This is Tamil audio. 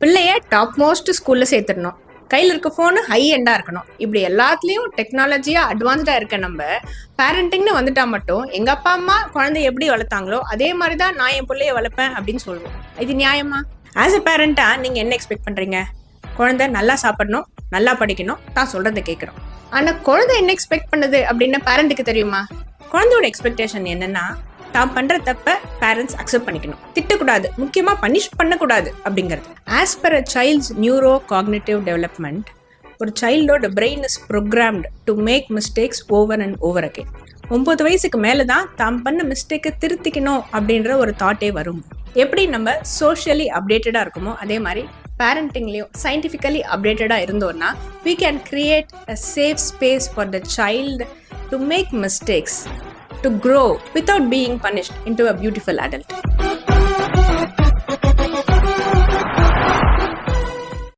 பிள்ளைய டாப் மோஸ்ட் ஸ்கூல்ல சேர்த்துடணும். கையில இருக்க ஃபோனு ஹை எண்டா இருக்கணும். இப்படி எல்லாத்துலயும் டெக்னாலஜியா அட்வான்ஸ்டா இருக்க நம்ம பேரண்டிங்னு வந்துட்டா மட்டும் எங்க அப்பா அம்மா குழந்தைய எப்படி வளர்த்தாங்களோ அதே மாதிரி தான் நான் என் பிள்ளைய வளர்ப்பேன் அப்படின்னு சொல்லுவோம். இது நியாயமா? ஆஸ் எ பேரண்டா நீங்க என்ன எக்ஸ்பெக்ட் பண்றீங்க? குழந்தை நல்லா சாப்பிடணும், நல்லா படிக்கணும், தான் சொல்றதை கேட்கறோம். ஆனா குழந்தை என்ன எக்ஸ்பெக்ட் பண்ணுது அப்படின்னு பேரண்ட்டுக்கு தெரியுமா? குழந்தையோட எக்ஸ்பெக்டேஷன் என்னன்னா, தான் பண்ற தப்ப பேரண்ட்ஸ் அக்செப்ட் பண்ணிக்கணும், திட்டக்கூடாது, முக்கியமா பனிஷ் பண்ணக்கூடாது அப்படிங்கிறது. As per a child's neuro cognitive development, ஒரு சைல்டோட brain is programmed to make mistakes over and over again. 9 வயசுக்கு மேலே தான் தாம் பண்ண மிஸ்டேக்கை திருத்திக்கணும் அப்படின்ற ஒரு தாட்டே வரும். எப்படி நம்ம சோஷியலி அப்டேட்டடாக இருக்குமோ அதே மாதிரி பேரண்டிங்லேயும் சயின்டிஃபிக்கலி அப்டேட்டடாக இருந்தோம்னா we can create a safe space for the child to make mistakes, to grow without being punished into a beautiful adult.